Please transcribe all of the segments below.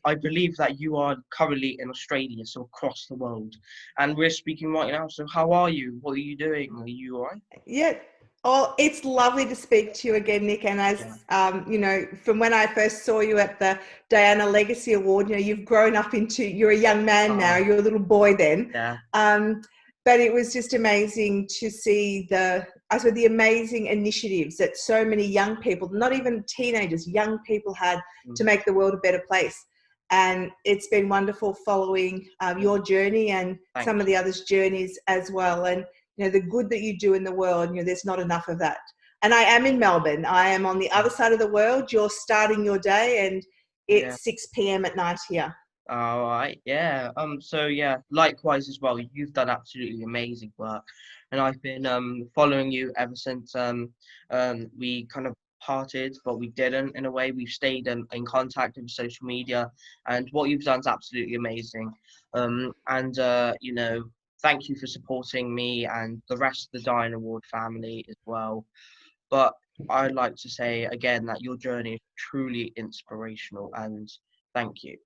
I believe that you are currently in Australia, so across the world, and we're speaking right now. So how are you? What are you doing? Are you alright? Yeah. Oh, it's lovely to speak to you again, Nick. And Yeah. as from when I first saw you at the Diana Legacy Award, you've grown up you're a young man now. Oh, You're a little boy then. yeah. Um, but it was just amazing to see the amazing initiatives that so many young people, not even teenagers, young people had to Mm, make the world a better place. And it's been wonderful following yeah. your journey and Thank some of you. the others' journeys as well. And the good that you do in the world, there's not enough of that. And I am in Melbourne. I am on the Yeah. other side of the world. You're starting your day and Yeah. it's 6 p.m. at night here. All right. Yeah. So yeah, likewise as well. You've done absolutely amazing work, and I've been following you ever since we kind of parted, but we didn't in a way. We've stayed in contact over social media, and what you've done is absolutely amazing. And thank you for supporting me and the rest of the Dine Award family as well. But I'd like to say again that your journey is truly inspirational, and thank you.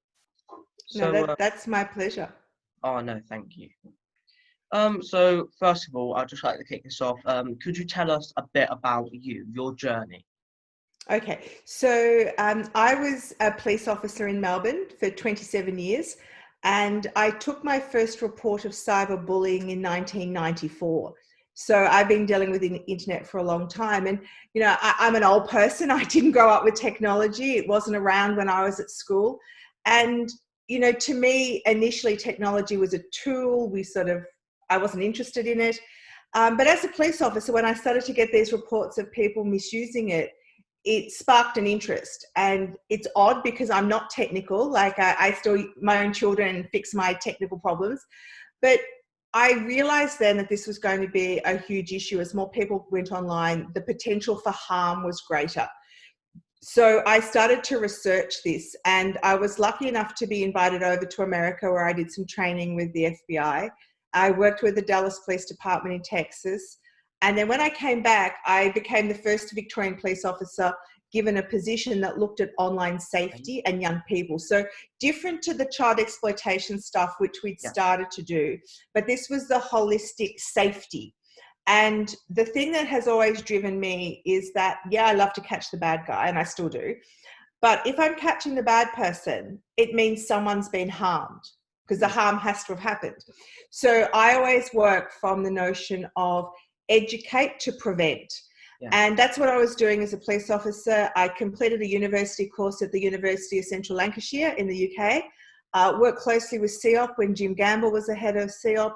No, So, that's my pleasure. oh no, thank you. So first of all, I'd just like to kick this off. Could you tell us a bit about you, your journey? Okay, so I was a police officer in Melbourne for 27 years, and I took my first report of cyberbullying in 1994. So I've been dealing with the internet for a long time, and I'm an old person. I didn't grow up with technology; it wasn't around when I was at school, and to me, initially, technology was a tool. I wasn't interested in it, but as a police officer, when I started to get these reports of people misusing it, it sparked an interest. And it's odd because I'm not technical. Like I still my own children and fix my technical problems. But I realized then that this was going to be a huge issue. As more people went online, the potential for harm was greater. So I started to research this, and I was lucky enough to be invited over to America, where I did some training with the FBI. I worked with the Dallas Police Department in Texas. And then when I came back, I became the first Victorian police officer given a position that looked at online Okay. safety and young people. So different to the child exploitation stuff, which we'd Yeah. started to do, but this was the holistic safety. And the thing that has always driven me is that, yeah, I love to catch the bad guy, and I still do. But if I'm catching the bad person, it means someone's been harmed, because the Mm, harm has to have happened. So I always work from the notion of educate to prevent. yeah. And that's what I was doing as a police officer. I completed a university course at the University of Central Lancashire in the UK. Worked closely with CEOP when Jim Gamble was the head of CEOP.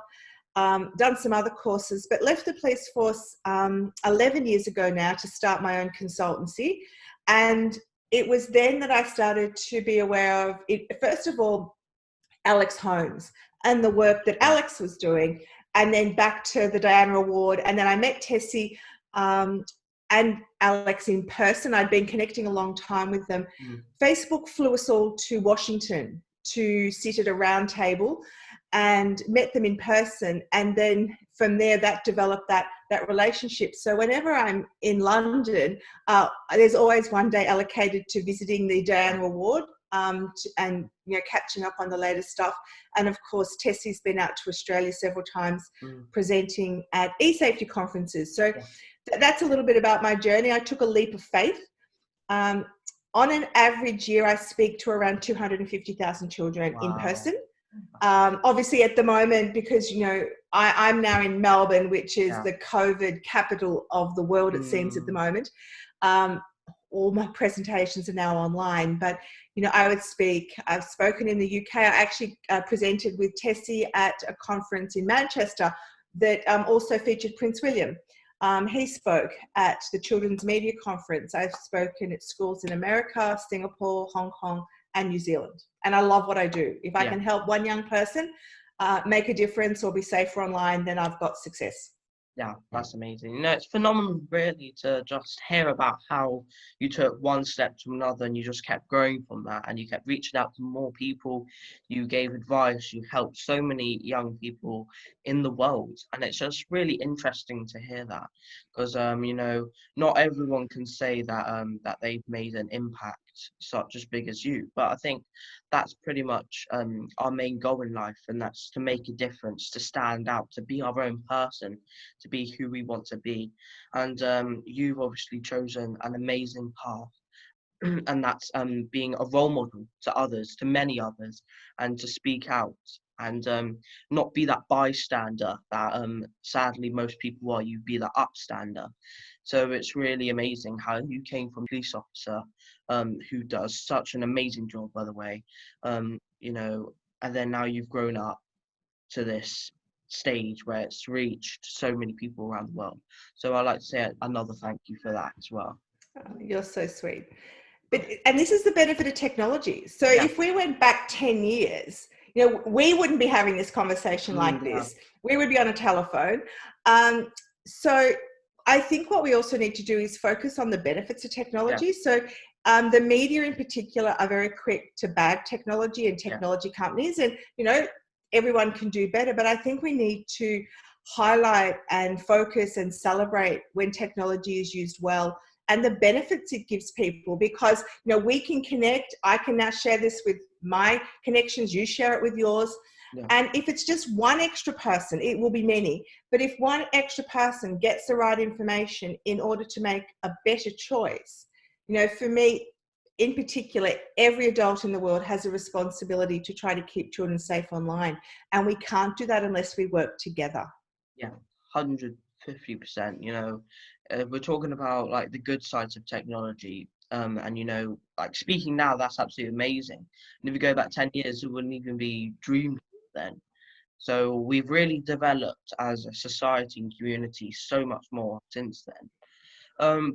Done some other courses, but left the police force 11 years ago now to start my own consultancy. And it was then that I started to be aware of it. First of all, Alex Holmes and the work that Yeah. Alex was doing, and then back to the Diana Award. And then I met Tessie and Alex in person. I'd been connecting a long time with them. Mm, Facebook flew us all to Washington to sit at a round table and met them in person. And then from there, that developed that relationship. So whenever I'm in London, there's always one day allocated to visiting the yeah. Diana Award. And catching up on the latest stuff. And of course, Tessie's been out to Australia several times Mm, presenting at e-safety conferences. So yeah. that's a little bit about my journey. I took a leap of faith. Um, on an average year, I speak to around 250,000 children in Wow. person. Obviously, at the moment, because I'm now in Melbourne, which is Yeah. the COVID capital of the world, it seems at the Mm, moment. Um, all my presentations are now online, but I've spoken in the UK. I actually presented with Tessie at a conference in Manchester that also featured Prince William. He spoke at the Children's Media Conference. I've spoken at schools in America, Singapore, Hong Kong, and New Zealand. And I love what I do. If I yeah. can help one young person make a difference or be safer online, then I've got success. Yeah, that's amazing. It's phenomenal, really, to just hear about how you took one step to another and you just kept growing from that and you kept reaching out to more people. You gave advice, you helped so many young people in the world. And it's just really interesting to hear that because, not everyone can say that, that they've made an impact such as big as you. But I think that's pretty much our main goal in life, and that's to make a difference, to stand out, to be our own person, to be who we want to be. And you've obviously chosen an amazing path. And that's being a role model to others, to many others, and to speak out and not be that bystander that sadly most people are. You be the upstander. So it's really amazing how you came from a police officer who does such an amazing job, by the way, you know, and then now you've grown up to this stage where it's reached so many people around the world. So I'd like to say another thank you for that as well. Oh, you're so sweet. And this is the benefit of technology. So Yeah. if we went back 10 years, we wouldn't be having this conversation like Yeah. this. We would be on a telephone. So I think what we also need to do is focus on the benefits of Yeah. technology. So the media in particular are very quick to bag technology and Yeah. technology companies. And, everyone can do better. But I think we need to highlight and focus and celebrate when technology is used well and the benefits it gives people, because we can connect. I can now share this with my connections, you share it with yours. Yeah. And if it's just one extra person, it will be many, but if one extra person gets the right information in order to make a better choice, for me in particular, every adult in the world has a responsibility to try to keep children safe online, and we can't do that unless we work together. Yeah, 150%. We're talking about like the good sides of technology, and like speaking now, that's absolutely amazing. And if you go back 10 years, it wouldn't even be dreamed then. So we've really developed as a society and community so much more since then.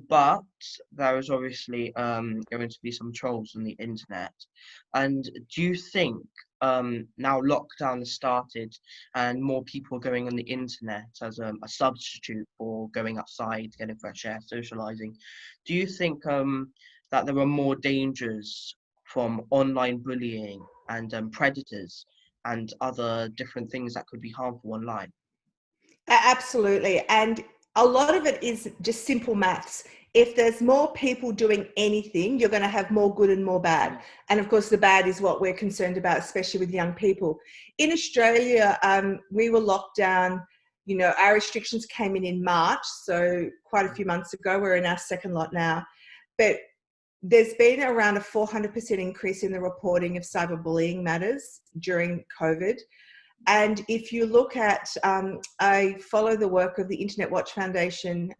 But there is obviously going to be some trolls on the internet. And do you think now lockdown has started and more people are going on the internet as a substitute for going outside, getting fresh air, socializing? Do you think that there are more dangers from online bullying and predators and other different things that could be harmful online? Absolutely. And a lot of it is just simple maths. If there's more people doing anything, you're going to have more good and more bad. Yeah. And of course, the bad is what we're concerned about, especially with young people. In Australia, we were locked down. Our restrictions came in March, so quite a few months ago. We're in our second lot now. But there's been around a 400% increase in the reporting of cyberbullying matters during COVID. And if you look at, I follow the work of the Internet Watch Foundation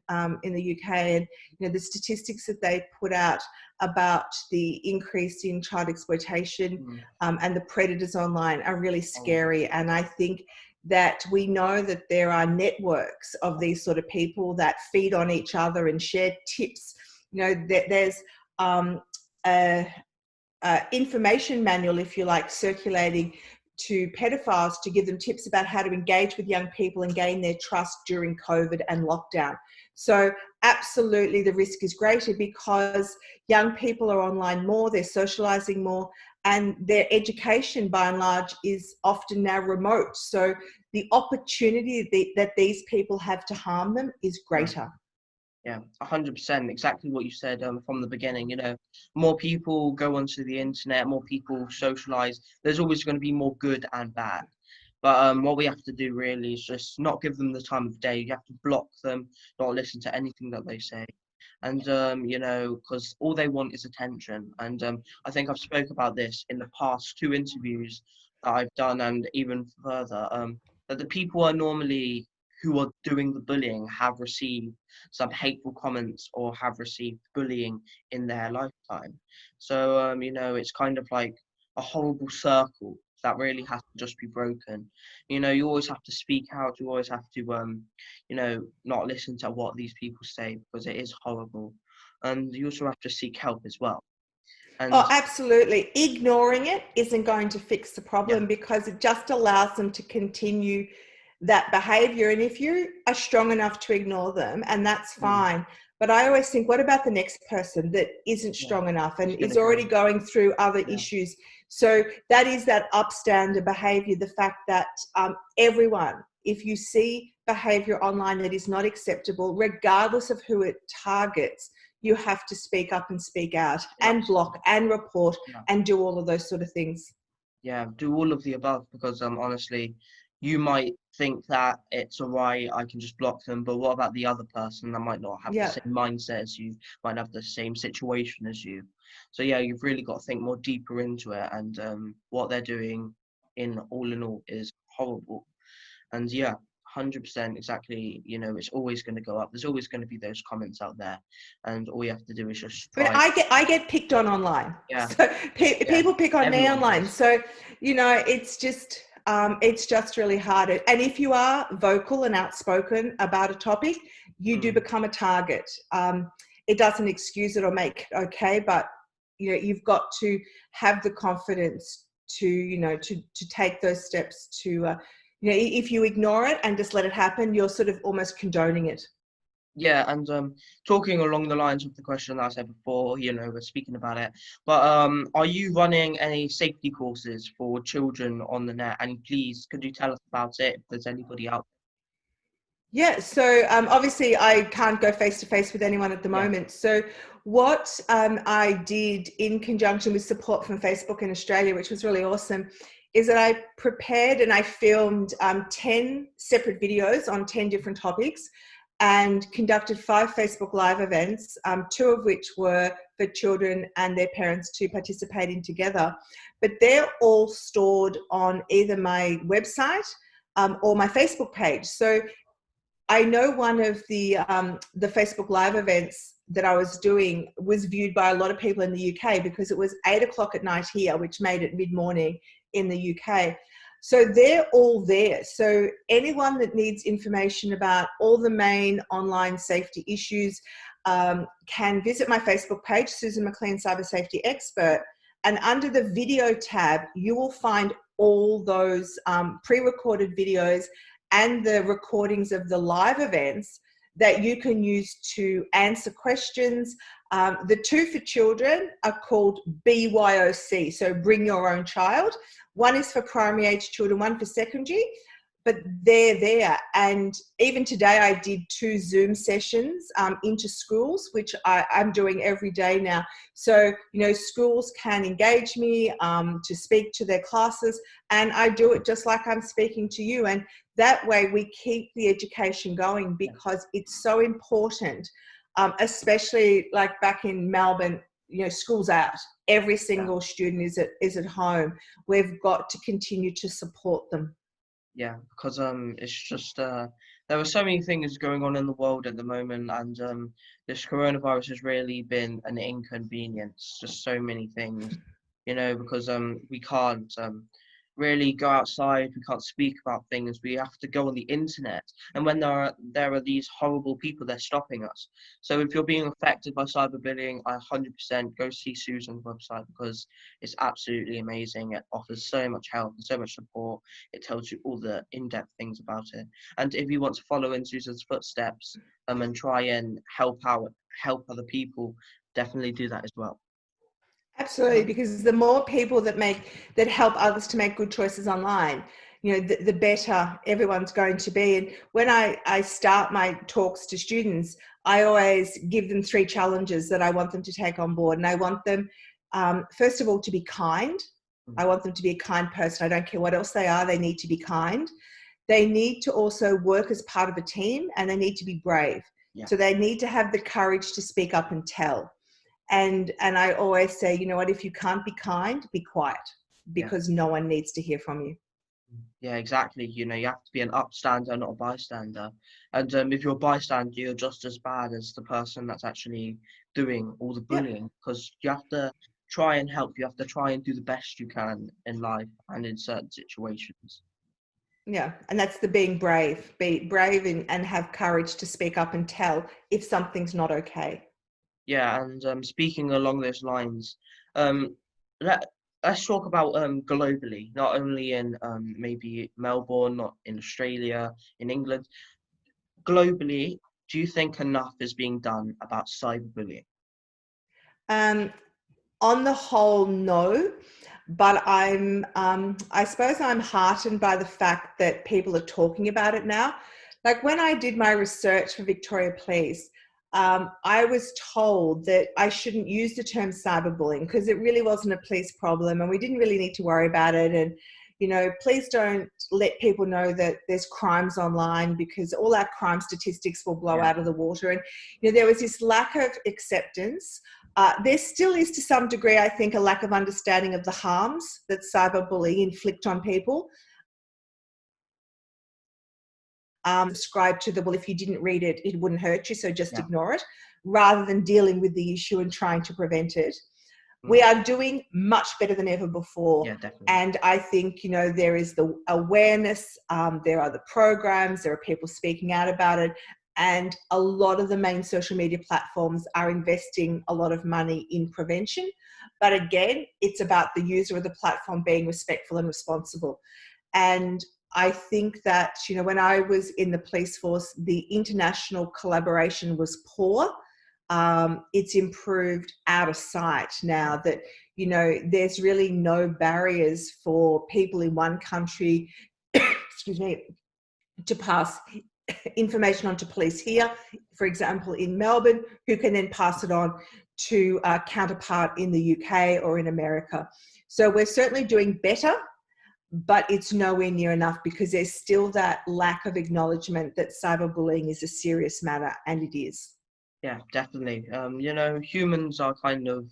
in the UK, and the statistics that they put out about the increase in child exploitation and the predators online are really scary. And I think that we know that there are networks of these sort of people that feed on each other and share tips. There's a information manual, if you like, circulating to pedophiles to give them tips about how to engage with young people and gain their trust during COVID and lockdown. So absolutely the risk is greater because young people are online more, they're socializing more, and their education by and large is often now remote. So the opportunity that these people have to harm them is greater. Yeah, 100%. Exactly what you said from the beginning. More people go onto the internet, more people socialize. There's always going to be more good and bad. But what we have to do really is just not give them the time of day. You have to block them, not listen to anything that they say. And, because all they want is attention. And I think I've spoke about this in the past two interviews that I've done and even further, that the people are normally who are doing the bullying have received some hateful comments or have received bullying in their lifetime. So, it's kind of like a horrible circle that really has to just be broken. You always have to speak out. You always have to, not listen to what these people say because it is horrible. And you also have to seek help as well. Oh, And absolutely. Ignoring it isn't going to fix the yeah, problem because it just allows them to continue that behavior. And if you are strong enough to ignore them, and that's mm, fine. But I always think, what about the next person that isn't yeah, strong enough and it's gonna is already go. going through other Yeah, issues? So that is that upstander behavior, the fact that everyone, if you see behavior online that is not acceptable, regardless of who it targets, you have to speak up and speak out and Absolutely. block and report Yeah. and do all of those sort of things. Yeah, do all of the above because honestly, you might think that it's alright, I can just block them, but what about the other person that might not have the Yeah. same mindset as you, might have the same situation as you? So yeah, you've really got to think more deeper into it, and what they're doing in all is horrible. And yeah, 100% exactly. It's always going to go up. There's always going to be those comments out there, and all you have to do is just I mean, try. I get picked on online. Yeah, So yeah, people pick on me everyone online. does. So, it's just really hard. And if you are vocal and outspoken about a topic, you do Mm. become a target. It doesn't excuse it or make it okay, but you've got to have the confidence to take those steps if you ignore it and just let it happen, you're sort of almost condoning it. Yeah, and talking along the lines of the question that I said before, we're speaking about it. But are you running any safety courses for children on the net? And please, could you tell us about it if there's anybody out Yeah, so obviously I can't go face to face with anyone at the there? moment. So what I did in conjunction with support from Facebook in Australia, which was really awesome, is that I prepared and I filmed 10 separate videos on 10 different topics and conducted 5 Facebook Live events, 2 of which were for children and their parents to participate in together. But they're all stored on either my website or my Facebook page. So I know one of the Facebook Live events that I was doing was viewed by a lot of people in the UK because it was 8 o'clock at night here, which made it mid-morning in the UK. So they're all there. So anyone that needs information about all the main online safety issues can visit my Facebook page, Susan McLean, Cyber Safety Expert. And under the video tab, you will find all those pre-recorded videos and the recordings of the live events that you can use to answer questions. The 2 for children are called BYOC, so bring your own child. One is for primary age children, one for secondary, but they're there. And even today I did 2 Zoom sessions into schools, which I'm doing every day now. So, schools can engage me to speak to their classes, and I do it just like I'm speaking to you. And that way we keep the education going because it's so important, especially like back in Melbourne, school's out. Every Yeah. single student is at home. We've got to continue to support them. Yeah, because it's just there are so many things going on in the world at the moment, and this coronavirus has really been an inconvenience. Just so many things, because we can't really go outside, we can't speak about things, we have to go on the internet, and when there are these horrible people, they're stopping us. So if you're being affected by cyberbullying, I 100% go see Susan's website because it's absolutely amazing. It offers so much help and so much support. It tells you all the in-depth things about it. And if you want to follow in Susan's footsteps and try and help other people, definitely do that as well. Absolutely, because the more people that help others to make good choices online, the better everyone's going to be. And when I start my talks to students, I always give them 3 challenges that I want them to take on board. And I want them, first of all, to be kind. Mm. I want them to be a kind person. I don't care what else they are, they need to be kind. They need to also work as part of a team, and they need to be brave. Yeah, So they need to have the courage to speak up and tell. And I always say, you know what, if you can't be kind, be quiet, yeah. because no one needs to hear from you. Yeah, exactly. You have to be an upstander, not a bystander. And if you're a bystander, you're just as bad as the person that's actually doing all the Yep. bullying, because you have to try and help. You have to try and do the best you can in life and in certain situations. Yeah. And that's the being brave. Be brave and have courage to speak up and tell if something's not okay. Yeah, and speaking along those lines, um, let let's talk about globally, not only in maybe Melbourne, not in Australia, in England. Globally, do you think enough is being done about cyberbullying? Um, on the whole, no. But I suppose I'm heartened by the fact that people are talking about it now. Like when I did my research for Victoria Police, I was told that I shouldn't use the term cyberbullying because it really wasn't a police problem and we didn't really need to worry about it. And, you know, please don't let people know that there's crimes online because all our crime statistics will blow out of the water. And, you know, there was this lack of acceptance. There still is, to some degree, I think, a lack of understanding of the harms that cyberbullying inflict on people. Subscribe to the, well, if you didn't read it, it wouldn't hurt you, so just ignore it, rather than dealing with the issue and trying to prevent it. We are doing much better than ever before. Yeah, definitely. And I think, you know, there is the awareness, there are the programs, there are people speaking out about it. And a lot of the main social media platforms are investing a lot of money in prevention. But again, it's about the user of the platform being respectful and responsible. And I think that, you know, when I was in the police force, the international collaboration was poor. It's improved out of sight now that, you know, there's really no barriers for people in one country, excuse me, to pass information on to police here, for example, in Melbourne, who can then pass it on to a counterpart in the UK or in America. So we're certainly doing better, but it's nowhere near enough because there's still that lack of acknowledgement that cyberbullying is a serious matter, and it is. Yeah, definitely. You know, humans are kind of,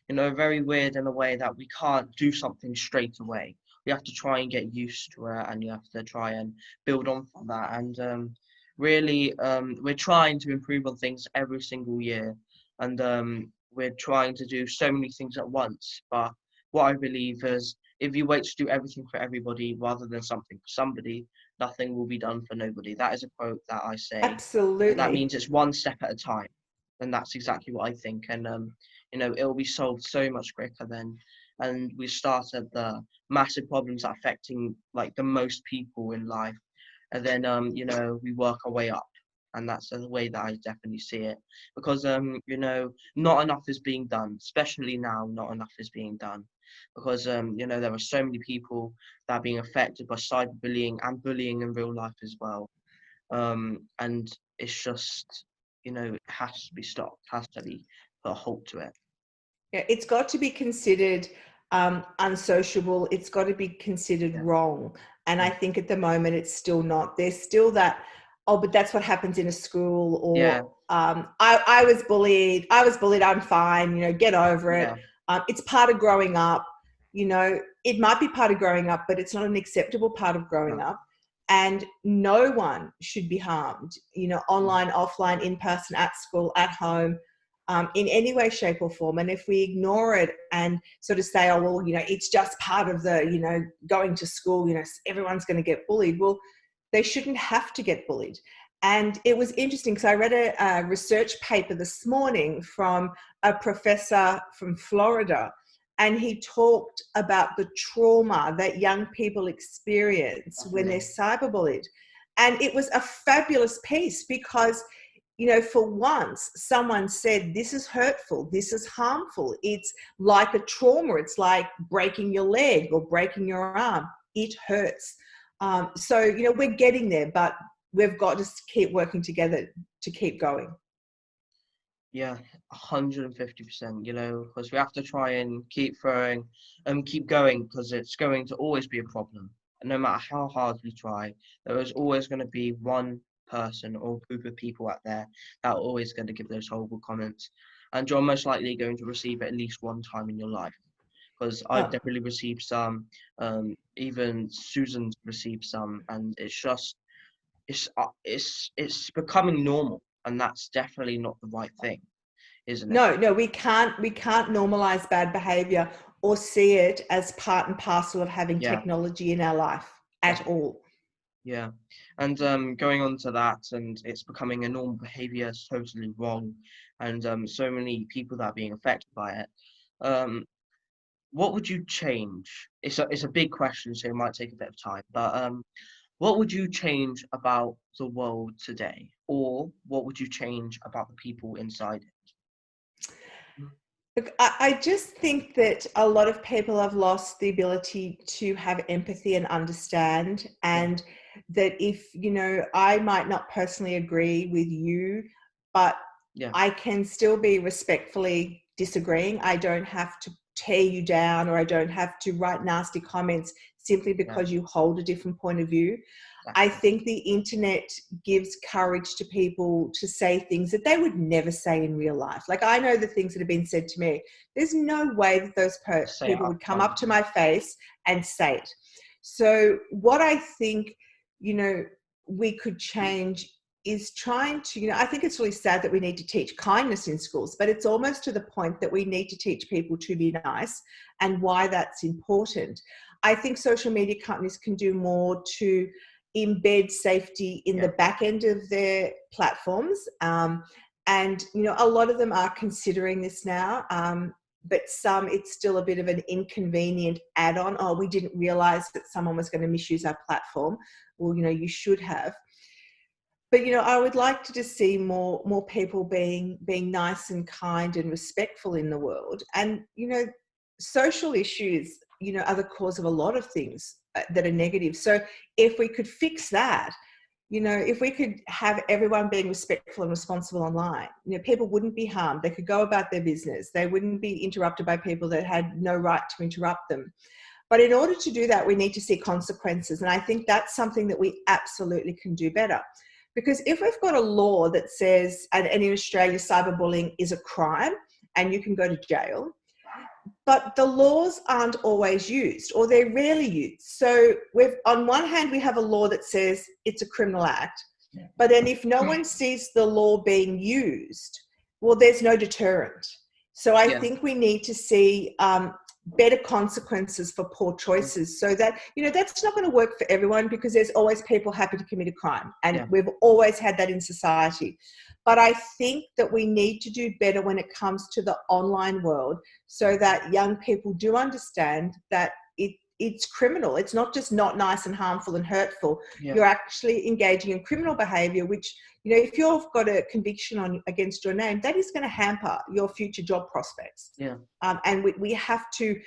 you know, very weird in a way that we can't do something straight away. We have to try and get used to it, and you have to try and build on from that. And really, we're trying to improve on things every single year, and we're trying to do so many things at once. But what I believe is, if you wait to do everything for everybody rather than something for somebody, nothing will be done for nobody. That is a quote that I say, and that Absolutely. means it's one step at a time. And that's exactly what I think. And you know, it'll be solved so much quicker then. And we start at the massive problems that are affecting like the most people in life, and then you know, we work our way up. And that's the way that I definitely see it, because you know, not enough is being done, especially now. Not enough is being done, because you know, there are so many people that are being affected by cyberbullying and bullying in real life as well. And it's just, you know, it has to be stopped, has to be put a halt to it. Yeah, it's got to be considered unsociable. It's got to be considered Yeah. wrong. And I Mm. think at the moment it's still not. There's still that, oh, but that's what happens in a school, Yeah. or I was bullied. I was bullied. I'm fine. You know, get over it. Yeah. It's part of growing up. You know, it might be part of growing up, but it's not an acceptable part of growing No. up. And no one should be harmed, you know, Mm. online, offline, in person, at school, at home, in any way, shape, or form. And if we ignore it and sort of say, oh, well, you know, it's just part of the, you know, going to school, you know, everyone's going to get bullied. Well, they shouldn't have to get bullied. And it was interesting because I read a research paper this morning from a professor from Florida, and he talked about the trauma that young people experience when they're Definitely. cyberbullied. And it was a fabulous piece because, you know, for once, someone said, this is hurtful, this is harmful. It's like a trauma. It's like breaking your leg or breaking your arm. It hurts. So, you know, we're getting there, but we've got to keep working together to keep going. Yeah, 150%, you know, because we have to try and keep throwing and keep going, because it's going to always be a problem. And no matter how hard we try, there is always going to be one person or group of people out there that are always going to give those horrible comments. And you're most likely going to receive it at least one time in your life. Because I've Oh, definitely received some, even Susan's received some, and it's just, it's becoming normal, and that's definitely not the right thing, isn't it? no, we can't normalize bad behavior or see it as part and parcel of having Yeah, technology in our life at definitely. all. Yeah, and going on to that, and it's becoming a normal behavior. It's totally wrong, and so many people that are being affected by it. Um, what would you change? It's a big question, so it might take a bit of time. But what would you change about the world today, or what would you change about the people inside it? Mm. Look, I just think that a lot of people have lost the ability to have empathy and understand, Yeah, and that if, you know, I might not personally agree with you, but Yeah. I can still be respectfully disagreeing. I don't have to tear you down, or I don't have to write nasty comments simply Yeah. because you hold a different point of view. I Exactly. think the internet gives courage to people to say things that they would never say in real life. Like, I know the things that have been said to me. There's no way that those Say it people up would come front. up to my face and say it. So what I think, we could change is trying to, I think it's really sad that we need to teach kindness in schools, but it's almost to the point that we need to teach people to be nice and why that's important. I think social media companies can do more to embed safety in the Yeah. back end of their platforms. And, a lot of them are considering this now. But some, it's still a bit of an inconvenient add-on. Oh, we didn't realize that someone was going to misuse our platform. Well, you should have. But I would like to just see more people being nice and kind and respectful in the world. And social issues are the cause of a lot of things that are negative. So if we could fix that, if we could have everyone being respectful and responsible online, people wouldn't be harmed. They could go about their business. They wouldn't be interrupted by people that had no right to interrupt them. But in order to do that, we need to see consequences. And I think that's something that we absolutely can do better. Because if we've got a law that says, and in Australia, cyberbullying is a crime and you can go to jail, but the laws aren't always used, or they're rarely used. So on one hand, we have a law that says it's a criminal act, but then if no one sees the law being used, well, there's no deterrent. So I Yeah. think we need to see better consequences for poor choices, so that, that's not going to work for everyone, because there's always people happy to commit a crime. And Yeah. we've always had that in society. But I think that we need to do better when it comes to the online world, so that young people do understand that it's criminal. It's not just not nice and harmful and hurtful. Yeah. You're actually engaging in criminal behavior, which, if you've got a conviction against your name, that is going to hamper your future job prospects. Yeah. And we have to,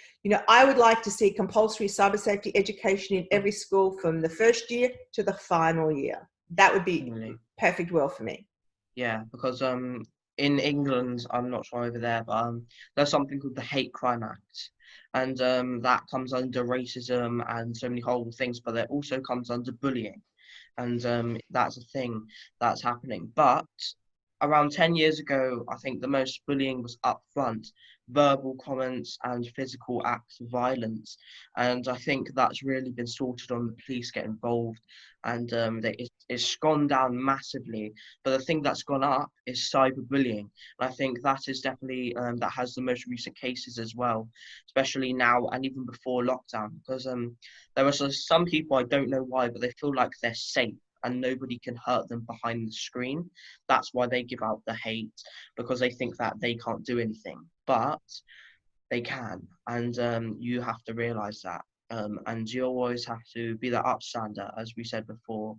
I would like to see compulsory cyber safety education in every school from the first year to the final year. That would be Really. perfect world for me. Yeah, because in England, I'm not sure over there, but there's something called the Hate Crime Act, and that comes under racism and so many horrible things, but it also comes under bullying, and that's a thing that's happening. But around 10 years ago, I think the most bullying was upfront, verbal comments and physical acts of violence. And I think that's really been sorted on the police get involved, and it's gone down massively. But the thing that's gone up is cyberbullying. And I think that is definitely, that has the most recent cases as well, especially now and even before lockdown, because there are some people, I don't know why, but they feel like they're safe and nobody can hurt them behind the screen. That's why they give out the hate, because they think that they can't do anything, but they can, and you have to realize that. And you always have to be the upstander, as we said before.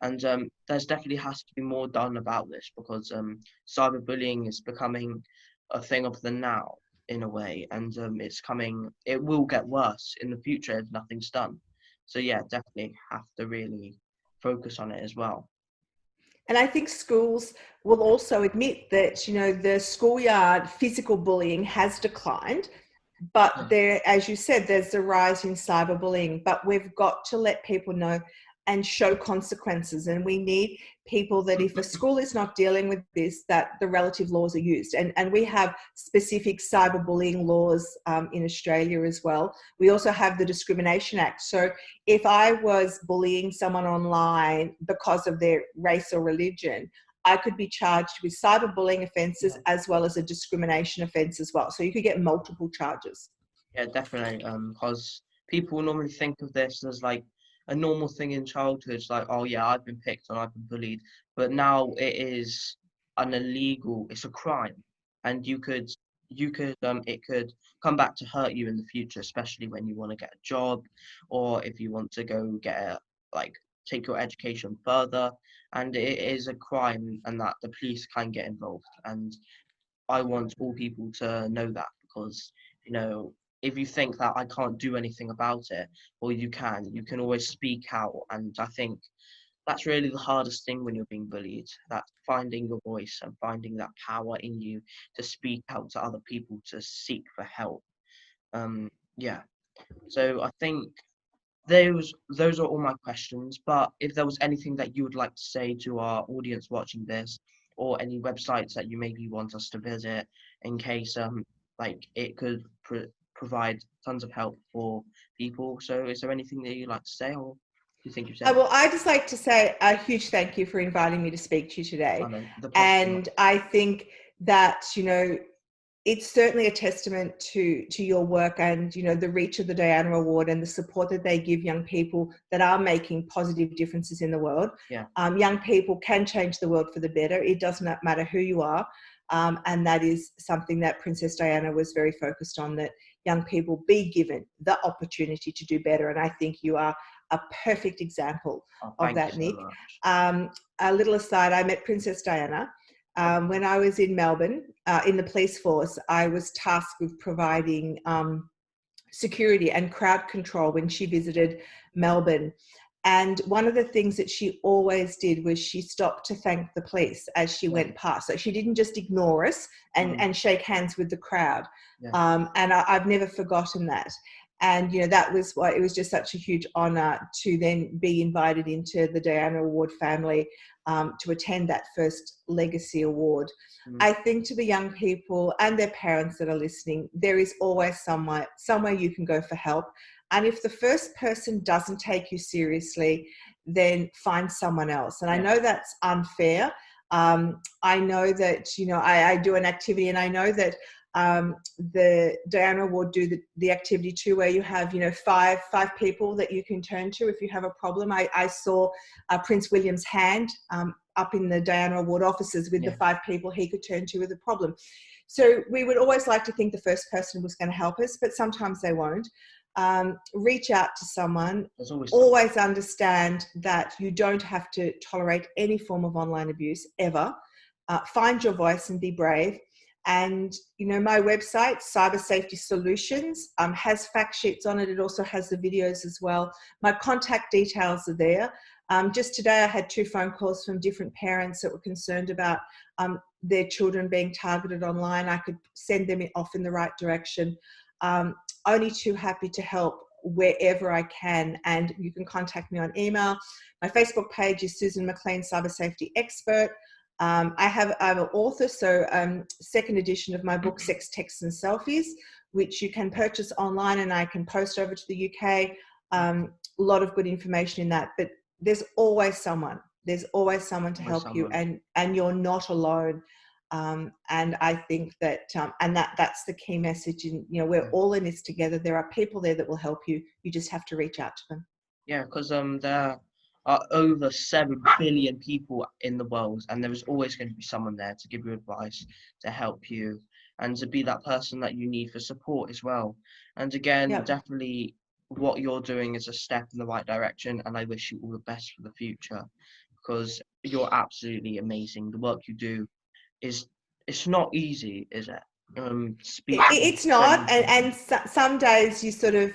And there's definitely has to be more done about this, because cyberbullying is becoming a thing of the now in a way, and it will get worse in the future if nothing's done. So yeah, definitely have to really focus on it as well. And I think schools will also admit that, the schoolyard physical bullying has declined, but Yeah. there, as you said, there's a rise in cyberbullying. But we've got to let people know and show consequences. And we need people that, if a school is not dealing with this, that the relative laws are used. And we have specific cyberbullying laws in Australia as well. We also have the Discrimination Act. So if I was bullying someone online because of their race or religion, I could be charged with cyberbullying offences Yeah. as well as a discrimination offence as well. So you could get multiple charges. Yeah, definitely. Because people normally think of this as like a normal thing in childhood. It's like, oh yeah, I've been picked on, I've been bullied. But now it is an illegal, it's a crime. And it could come back to hurt you in the future, especially when you want to get a job, or if you want to go like, take your education further. And it is a crime, and that the police can get involved. And I want all people to know that, because, if you think that I can't do anything about it, well, you can. You can always speak out. And I think that's really the hardest thing when you're being bullied. That's finding your voice and finding that power in you to speak out to other people, to seek for help. Yeah. So I think those are all my questions. But if there was anything that you would like to say to our audience watching this, or any websites that you maybe want us to visit, in case like it could provide tons of help for people. So is there anything that you'd like to say, or do you think you've said it? Well, I just like to say a huge thank you for inviting me to speak to you I today. know the pleasure's mine. And I think that, it's certainly a testament to your work and, the reach of the Diana Award and the support that they give young people that are making positive differences in the world. Yeah. Young people can change the world for the better. It does not matter who you are. And that is something that Princess Diana was very focused on, that young people be given the opportunity to do better. And I think you are a perfect example Oh, of thank you that, so Nick. much. A little aside, I met Princess Diana when I was in Melbourne in the police force. I was tasked with providing security and crowd control when she visited Melbourne. And one of the things that she always did was she stopped to thank the police as she Yeah. went past. So she didn't just ignore us and shake hands with the crowd. Yeah. And I've never forgotten that. And, that was why it was just such a huge honour to then be invited into the Diana Award family to attend that first Legacy Award. I think to the young people and their parents that are listening, there is always somewhere you can go for help. And if the first person doesn't take you seriously, then find someone else. And I Yeah. know that's unfair. I know that, I do an activity, and I know that the Diana Award do the activity too, where you have, five people that you can turn to if you have a problem. I saw Prince William's hand up in the Diana Award offices with the 5 people he could turn to with a problem. So we would always like to think the first person was going to help us, but sometimes they won't. Reach out to someone. There's always Always understand that you don't have to tolerate any form of online abuse ever. Find your voice and be brave. And, my website, Cyber Safety Solutions, has fact sheets on it. It also has the videos as well. My contact details are there. Just today, I had 2 phone calls from different parents that were concerned about their children being targeted online. I could send them off in the right direction. Only too happy to help wherever I can. And you can contact me on email. My Facebook page is Susan McLean, Cyber Safety Expert. I'm an author, so second edition of my book, Sex, Texts and Selfies, which you can purchase online and I can post over to the UK. A lot of good information in that, but there's always someone. There's always someone to help you, and you're not alone. And I think that, that's the key message. And, we're all in this together. There are people there that will help you. You just have to reach out to them. Yeah, because there are over 7 billion people in the world, and there is always going to be someone there to give you advice, to help you, and to be that person that you need for support as well. And again, definitely what you're doing is a step in the right direction, and I wish you all the best for the future, because you're absolutely amazing. The work you do it's not easy, is it? It's not, and some days you sort of,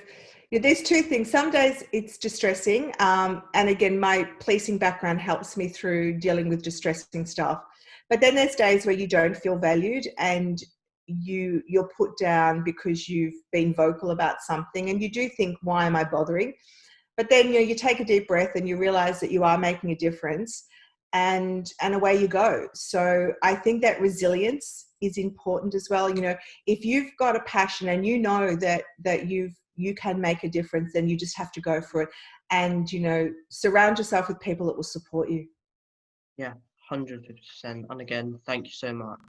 there's 2 things. Some days it's distressing, and again, my policing background helps me through dealing with distressing stuff. But then there's days where you don't feel valued, and you're put down because you've been vocal about something, and you do think, why am I bothering? But then, you take a deep breath and you realize that you are making a difference, and away you go. So I think that resilience is important as well. If you've got a passion and that you can make a difference, then you just have to go for it. And, surround yourself with people that will support you. Yeah, 150%. And again, thank you so much.